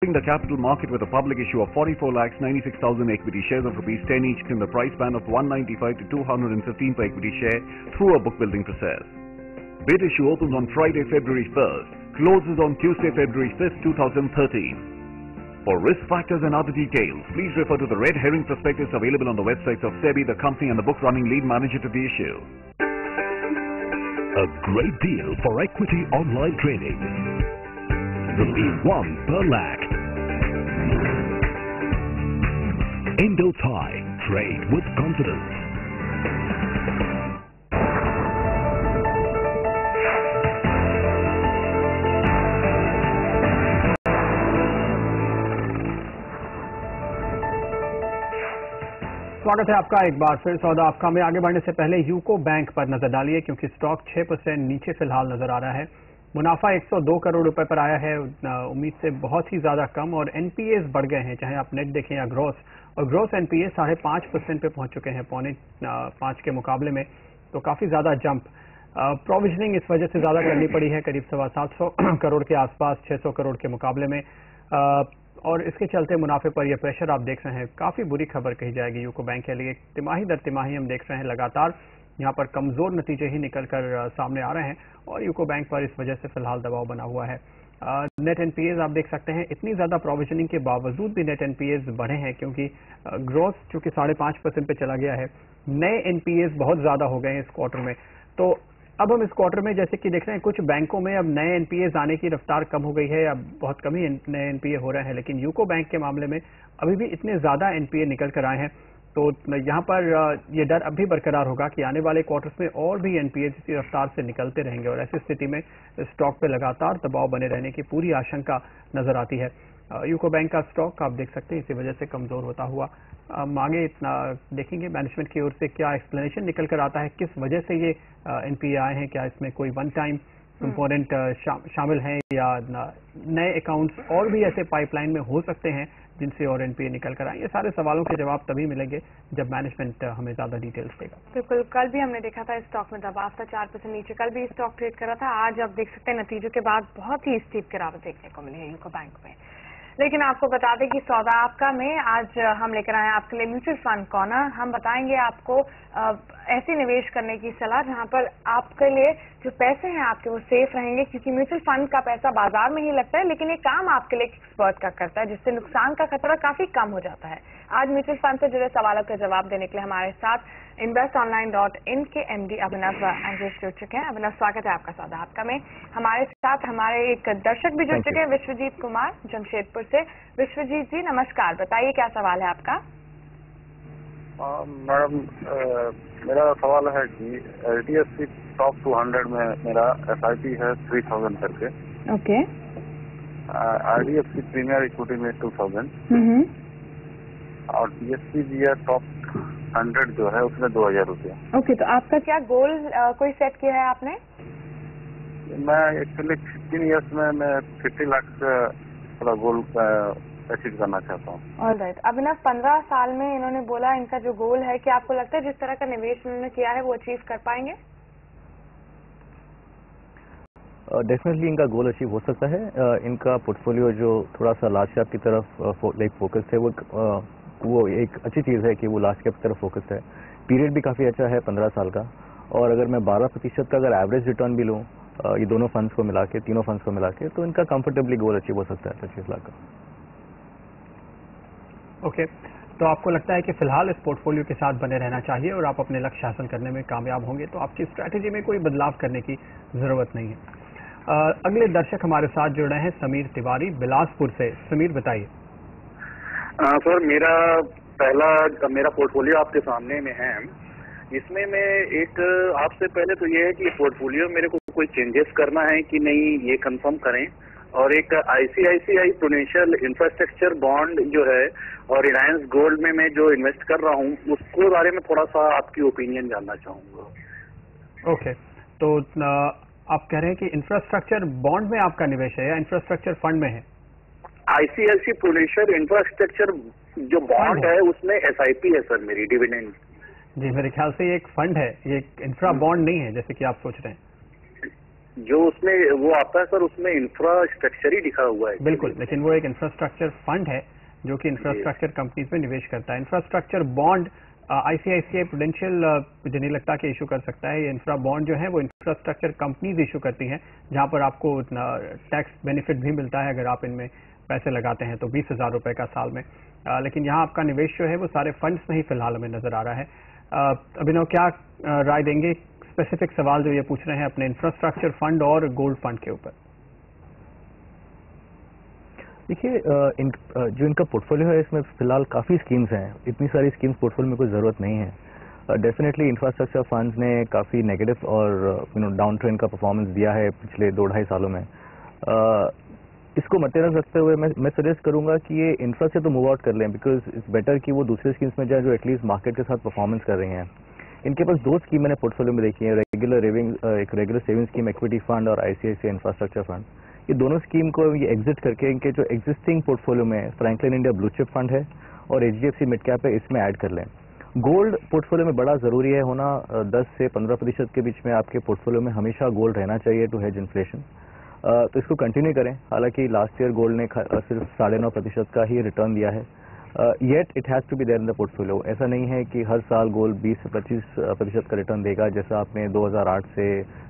The capital market with a public issue of 44,96,000 equity shares of rupees 10 each in the price band of 195 to 215 per equity share through a book building process. Bid issue opens on Friday, February 1st, closes on Tuesday, February 5th, 2013. For risk factors and other details, please refer to the red herring prospectus available on the websites of SEBI, the company and the book running lead manager to the issue. A great deal for equity online trading. ₹1 per lakh. Indothai. Trade with confidence. स्वागत है आपका एक बार फिर सौदा आपका में। आगे बढ़ने से पहले यूको बैंक पर नजर डालिए क्योंकि स्टॉक 6% नीचे फिलहाल नजर आ रहा है। मुनाफा 102 करोड़ रुपए पर आया है, उम्मीद से बहुत ही ज्यादा कम, और एनपीएस बढ़ गए हैं, चाहे आप नेट देखें या ग्रॉस, और ग्रॉस एनपीए 5.5% पे पहुंच चुके हैं 5.5 के मुकाबले में, तो काफी ज्यादा जंप। प्रोविजनिंग इस वजह से ज्यादा करनी पड़ी है, करीब 750 करोड़ के आसपास 600 करोड़ के मुकाबले में, और इसके चलते मुनाफे पर यह प्रेशर आप देख रहे हैं। काफी बुरी खबर कही जाएगी यूको बैंक के लिए। तिमाही दर तिमाही हम देख रहे हैं लगातार यहाँ पर कमजोर नतीजे ही निकलकर सामने आ रहे हैं, और यूको बैंक पर इस वजह से फिलहाल दबाव बना हुआ है। नेट एनपीएस आप देख सकते हैं, इतनी ज्यादा प्रोविजनिंग के बावजूद भी नेट एनपीएस बढ़े हैं क्योंकि ग्रोथ चूंकि 5.5% पे चला गया है। नए एनपीएस बहुत ज्यादा हो गए हैं इस क्वार्टर में। तो अब हम इस क्वार्टर में जैसे कि देख रहे हैं कुछ बैंकों में अब नए एनपीएस आने की रफ्तार कम हो गई है, अब बहुत कम ही नए एनपीए हो रहे हैं, लेकिन यूको बैंक के मामले में अभी भी इतने ज्यादा एनपीए निकल कर आए हैं, तो यहाँ पर ये डर अब भी बरकरार होगा कि आने वाले क्वार्टर्स में और भी एनपीए इसी रफ्तार से निकलते रहेंगे, और ऐसी स्थिति में स्टॉक पे लगातार दबाव बने रहने की पूरी आशंका नजर आती है। यूको बैंक का स्टॉक आप देख सकते हैं इसी वजह से कमजोर होता हुआ। आगे इतना देखेंगे मैनेजमेंट की ओर से क्या एक्सप्लेनेशन निकल कर आता है, किस वजह से ये एनपीए आए हैं, क्या इसमें कोई वन टाइम कंपोनेंट शामिल हैं या नए अकाउंट्स और भी ऐसे पाइपलाइन में हो सकते हैं जिनसे और एनपीए निकल कर आए। ये सारे सवालों के जवाब तभी मिलेंगे जब मैनेजमेंट हमें ज्यादा डिटेल्स देगा। बिल्कुल, कल भी हमने देखा था स्टॉक में दबाव था 4% नीचे, कल भी स्टॉक ट्रेड कर रहा था। आज आप देख सकते हैं नतीजों के बाद बहुत ही स्टीप गिरावट देखने को मिली है यूको बैंक में। लेकिन आपको बता दें कि सौदा आपका में आज हम लेकर आए हैं आपके लिए म्यूचुअल फंड कॉर्नर। हम बताएंगे आपको ऐसे निवेश करने की सलाह जहां पर आपके लिए जो पैसे हैं आपके वो सेफ रहेंगे, क्योंकि म्यूचुअल फंड का पैसा बाजार में ही लगता है, लेकिन ये काम आपके लिए एक्सपर्ट का करता है, जिससे नुकसान का खतरा काफी कम हो जाता है। आज म्यूचुअल फंड से जुड़े सवालों का जवाब देने के लिए हमारे साथ investonline.in के एमडी अभिनव अंग्रेज जुड़ चुके हैं। अभिनव, स्वागत है आपका सौदा आपका में। हमारे साथ हमारे एक दर्शक भी जुड़ चुके हैं, विश्वजीत कुमार जमशेदपुर से। विश्वजीत जी नमस्कार, बताइए क्या सवाल है आपका? मैडम, मेरा सवाल है कि एचडीएफसी टॉप 200 में मेरा एसआईपी है 3000 करके। ओके। आईडीएफसी प्रीमियर इक्विटी में 2000 और पीएसपी भी है टॉप 100 जो है उसमें 2000 रुपया। ओके, तो आपका क्या गोल कोई सेट किया है आपने? मैं एक्चुअली 15 ईयर्स में मैं 50 लाख का गोल अचीव करना चाहता हूँ। ऑलराइट, अभिनव 15 साल में इन्होंने बोला इनका जो गोल है, कि आपको लगता है जिस तरह का निवेश इन्होंने किया है वो अचीव कर पाएंगे? डेफिनेटली इनका गोल अचीव हो सकता है। इनका पोर्टफोलियो जो थोड़ा सा लार्ज कैप की तरफ फोकस है, वो एक अच्छी चीज़ है कि वो लार्ज कैप की तरफ फोकस्ड है। पीरियड भी काफ़ी अच्छा है 15 साल का, और अगर मैं 12% का अगर एवरेज रिटर्न भी लूँ ये दोनों फंड्स को मिला के, तीनों फंड्स को मिला के, तो इनका कंफर्टेबली गोल अचीव हो सकता है 25 लाख का। ओके, तो आपको लगता है कि फिलहाल इस पोर्टफोलियो के साथ बने रहना चाहिए और आप अपने लक्ष्य हासिल करने में कामयाब होंगे, तो आपकी स्ट्रैटेजी में कोई बदलाव करने की जरूरत नहीं है। अगले दर्शक हमारे साथ जुड़ रहे हैं समीर तिवारी बिलासपुर से। समीर बताइए। सर, मेरा पोर्टफोलियो आपके सामने में है। इसमें मैं एक आपसे पहले तो ये है कि पोर्टफोलियो मेरे को कोई चेंजेस करना है कि नहीं, ये कंफर्म करें। और एक आईसीआईसीआई प्रूडेंशियल इंफ्रास्ट्रक्चर बॉन्ड जो है और रिलायंस गोल्ड में मैं जो इन्वेस्ट कर रहा हूँ उसके बारे में थोड़ा सा आपकी ओपिनियन जानना चाहूंगा। ओके, तो आप कह रहे हैं कि इंफ्रास्ट्रक्चर बॉन्ड में आपका निवेश है या इंफ्रास्ट्रक्चर फंड में है? आईसीआईसी प्रूडेंशियल इंफ्रास्ट्रक्चर जो बॉन्ड है उसमें एसआईपी है सर मेरी, डिविडेंड। जी, मेरे ख्याल से ये एक फंड है, ये एक इंफ्रा बॉन्ड नहीं है जैसे कि आप सोच रहे हैं। जो उसमें वो आता है सर, उसमें इंफ्रास्ट्रक्चर ही लिखा हुआ है। बिल्कुल, लेकिन वो एक इंफ्रास्ट्रक्चर फंड है जो कि इंफ्रास्ट्रक्चर कंपनीज में निवेश करता है। इंफ्रास्ट्रक्चर बॉन्ड आईसीआईसीआई प्रूडेंशियल मुझे नहीं लगता कि इशू कर सकता है। ये इंफ्रा बॉन्ड जो है वो इंफ्रास्ट्रक्चर कंपनीज इशू करती हैं, जहां पर आपको टैक्स बेनिफिट भी मिलता है अगर आप इनमें पैसे लगाते हैं तो 20,000 रुपए का साल में। लेकिन यहाँ आपका निवेश जो है वो सारे फंड्स में ही फिलहाल हमें नजर आ रहा है। अभिनव, क्या राय देंगे स्पेसिफिक सवाल जो ये पूछ रहे हैं अपने इंफ्रास्ट्रक्चर फंड और गोल्ड फंड के ऊपर? देखिए, जो इनका पोर्टफोलियो है इसमें फिलहाल काफ़ी स्कीम्स हैं। इतनी सारी स्कीम्स पोर्टफोलियो में कोई ज़रूरत नहीं है। डेफिनेटली इंफ्रास्ट्रक्चर फंड्स ने काफ़ी नेगेटिव और डाउन ट्रेंड का परफॉर्मेंस दिया है पिछले 2-2.5 सालों में। इसको मद्देनजर रखते हुए मैं सजेस्ट करूंगा कि ये इंफ्रा से तो मूव आउट कर लें, बिकॉज इट्स बेटर कि वो दूसरे स्कीम्स में जाए जो एटलीस्ट मार्केट के साथ परफॉर्मेंस कर रही हैं। इनके पास 2 स्कीम मैंने पोर्टफोलियो में देखी है, एक regular saving scheme equity fund और आईसीआईसीआई इंफ्रास्ट्रक्चर फंड। ये दोनों स्कीम को ये एग्जिट करके इनके जो एग्जिस्टिंग पोर्टफोलियो में Franklin India blue chip fund है और एचडीएफसी मिड कैप है, इसमें ऐड कर लें। गोल्ड पोर्टफोलियो में बड़ा जरूरी है होना। 10 से 15% के बीच में आपके पोर्टफोलियो में हमेशा गोल्ड रहना चाहिए टू हेज इन्फ्लेशन। तो इसको कंटिन्यू करें। हालांकि लास्ट ईयर गोल्ड ने सिर्फ 9.5% का ही रिटर्न दिया है। Yet it has to be there in the portfolio. ऐसा नहीं है कि हर साल गोल्ड 20 से 25% का रिटर्न देगा जैसा आपने 2008 से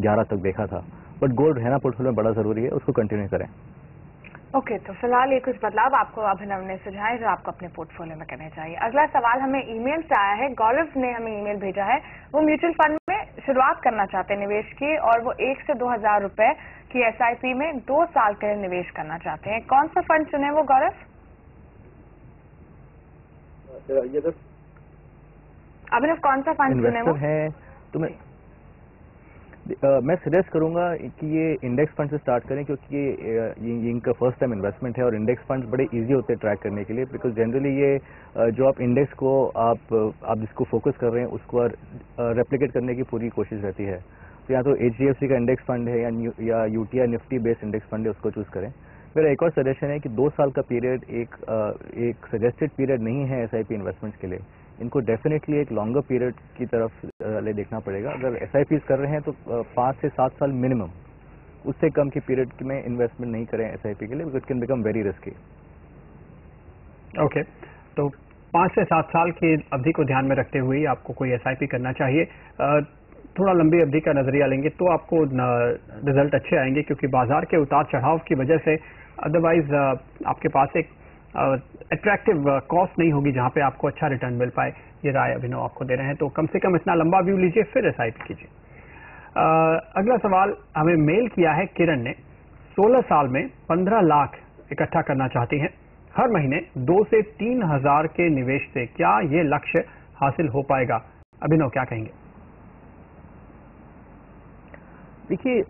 11 तक देखा था। बट गोल्ड रहना पोर्टफोलियो में बड़ा जरूरी है, उसको कंटिन्यू करें। ओके, तो फिलहाल ये कुछ बदलाव आपको अभिनव ने सुझाए जो आपको अपने पोर्टफोलियो में करने चाहिए। अगला सवाल हमें ईमेल से आया है। गौरव ने हमें ईमेल भेजा है। वो म्यूचुअल फंड में शुरुआत करना चाहते हैं निवेश की, और वो 1 से 2,000 रुपए की एसआईपी में 2 साल के लिए निवेश करना चाहते हैं। कौन सा फंड चुने वो गौरव? अभिनव, कौन सा फंड चुने वो? है तो मैं सजेस्ट करूंगा कि ये इंडेक्स फंड से स्टार्ट करें, क्योंकि ये इनका फर्स्ट टाइम इन्वेस्टमेंट है और इंडेक्स फंड बड़े इजी होते हैं ट्रैक करने के लिए। बिकॉज जनरली ये जो आप इंडेक्स को आप जिसको फोकस कर रहे हैं उसको रेप्लिकेट करने की पूरी कोशिश रहती है। तो या तो एचडीएफसी का इंडेक्स फंड है या UTI Nifty based index fund है, उसको चूज करें। मेरा एक और सजेशन है कि 2 साल का पीरियड एक सजेस्टेड पीरियड नहीं है एसआईपी इन्वेस्टमेंट्स के लिए। इनको डेफिनेटली एक लॉन्गर पीरियड की तरफ ले देखना पड़ेगा। अगर एसआईपी कर रहे हैं तो 5 से 7 साल मिनिमम, उससे कम की पीरियड में इन्वेस्टमेंट नहीं करें एसआईपी के लिए, because it can become very risky. Okay, तो 5 से 7 साल की अवधि को ध्यान में रखते हुए आपको कोई एसआईपी करना चाहिए। थोड़ा लंबी अवधि का नजरिया लेंगे तो आपको रिजल्ट अच्छे आएंगे, क्योंकि बाजार के उतार चढ़ाव की वजह से अदरवाइज आपके पास एक अट्रैक्टिव कॉस्ट नहीं होगी जहां पे आपको अच्छा रिटर्न मिल पाए। ये राय अभिनव आपको दे रहे हैं, तो कम से कम इतना लंबा व्यू लीजिए फिर एसआईपी कीजिए। अगला सवाल हमें मेल किया है किरण ने। 16 साल में 15 लाख इकट्ठा करना चाहती हैं। हर महीने 2 से 3 हजार के निवेश से क्या ये लक्ष्य हासिल हो पाएगा? अभिनव, क्या कहेंगे? देखिए,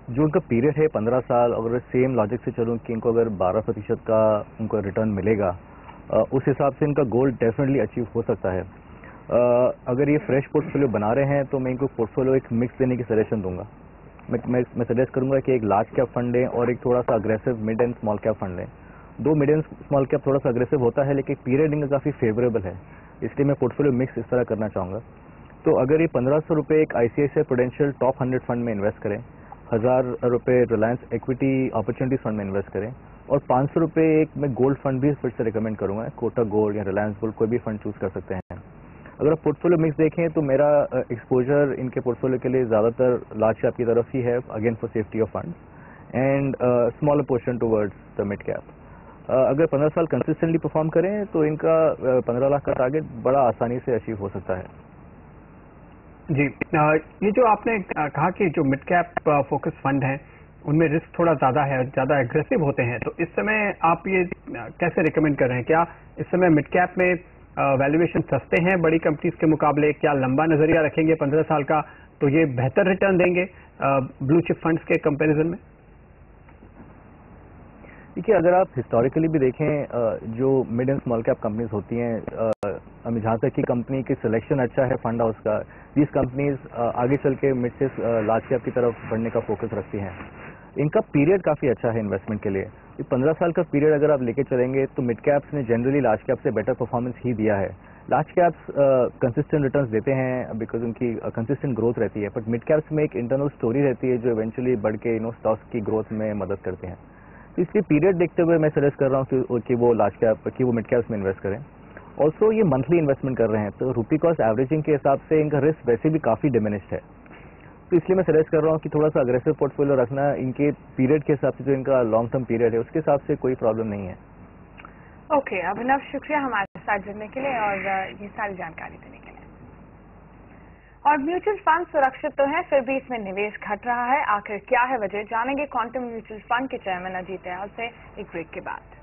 जो उनका पीरियड है 15 साल, अगर सेम लॉजिक से चलूं कि इनको अगर 12% का उनको रिटर्न मिलेगा, उस हिसाब से इनका गोल डेफिनेटली अचीव हो सकता है। अगर ये फ्रेश पोर्टफोलियो बना रहे हैं तो मैं इनको पोर्टफोलियो एक मिक्स देने की सजेशन दूंगा। मैं सजेस्ट करूंगा कि एक लार्ज कैप फंड लें और एक थोड़ा सा aggressive mid and small cap fund लें। 2 मिड एंड स्मॉल कैप थोड़ा सा अग्रेसिव होता है, लेकिन पीरियड इनका काफी फेवरेबल है, इसलिए मैं पोर्टफोलियो मिक्स इस तरह करना चाहूंगा। तो अगर ये 1500 रुपए एक आईसीआईसीआई प्रूडेंशियल टॉप 100 फंड में इन्वेस्ट करें, 1000 रुपए रिलायंस इक्विटी अपॉर्चुनिटीज फंड में इन्वेस्ट करें, और 500 रुपए एक मैं गोल्ड फंड भी फिर से रिकमेंड करूंगा। कोटक गोल्ड या रिलायंस गोल्ड कोई भी फंड चूज कर सकते हैं। अगर आप पोर्टफोलियो मिक्स देखें तो मेरा एक्सपोजर इनके पोर्टफोलियो के लिए ज्यादातर लार्ज कैप की तरफ ही है, again for safety of fund, and smaller portion towards the mid cap. अगर 15 साल कंसिस्टेंटली परफॉर्म करें तो इनका 15 लाख का टारगेट बड़ा आसानी से अचीव हो सकता है। जी, ये जो आपने कहा कि जो मिड कैप फोकस फंड हैं उनमें रिस्क थोड़ा ज्यादा है, ज्यादा एग्रेसिव होते हैं, तो इस समय आप ये कैसे रिकमेंड कर रहे हैं? क्या इस समय मिड कैप में वैल्यूएशन सस्ते हैं बड़ी कंपनीज के मुकाबले? क्या लंबा नजरिया रखेंगे 15 साल का तो ये बेहतर रिटर्न देंगे ब्लू चिप फंड्स के कंपैरिजन में? देखिए, अगर आप हिस्टोरिकली भी देखें जो mid and small cap companies होती हैं, जहाँ तक कि कंपनी की सिलेक्शन अच्छा है फंड हाउस का, दीज कंपनीज आगे चल के मिड से लार्ज कैप की तरफ बढ़ने का फोकस रखती हैं। इनका पीरियड काफी अच्छा है इन्वेस्टमेंट के लिए। 15 साल का पीरियड अगर आप लेके चलेंगे तो मिड कैप्स ने जनरली लार्ज कैप से बेटर परफॉर्मेंस ही दिया है, लार्ज कैप्स कंसिस्टेंट रिटर्न्स देते हैं बिकॉज उनकी कंसिस्टेंट ग्रोथ रहती है, बट मिड कैप्स में एक इंटरनल स्टोरी रहती है जो इवेंचुअली बढ़ के स्टॉक्स की ग्रोथ में मदद करते हैं। तो इसलिए पीरियड देखते हुए मैं सजेस्ट कर रहा हूँ कि वो लार्ज कैप कि वो मिड कैप्स में इन्वेस्ट करें। ऑल्सो ये मंथली इन्वेस्टमेंट कर रहे हैं, तो रुपी कॉस्ट एवरेजिंग के हिसाब से इनका रिस्क वैसे भी काफ़ी डिमिनिश्ड है। तो इसलिए मैं सजेस्ट कर रहा हूँ कि थोड़ा सा अग्रेसिव पोर्टफोलियो रखना, इनके पीरियड के हिसाब से जो इनका लॉन्ग टर्म पीरियड है उसके हिसाब से कोई प्रॉब्लम नहीं है। ओके, अभिनव शुक्रिया हमारे साथ जुड़ने के लिए और ये सारी जानकारी देने के लिए। और म्यूचुअल फंड सुरक्षित तो है, फिर भी इसमें निवेश घट रहा है। आखिर क्या है वजह, जानेंगे क्वांटम म्यूचुअल फंड के चेयरमैन अजीत दयाल से एक ब्रेक के बाद।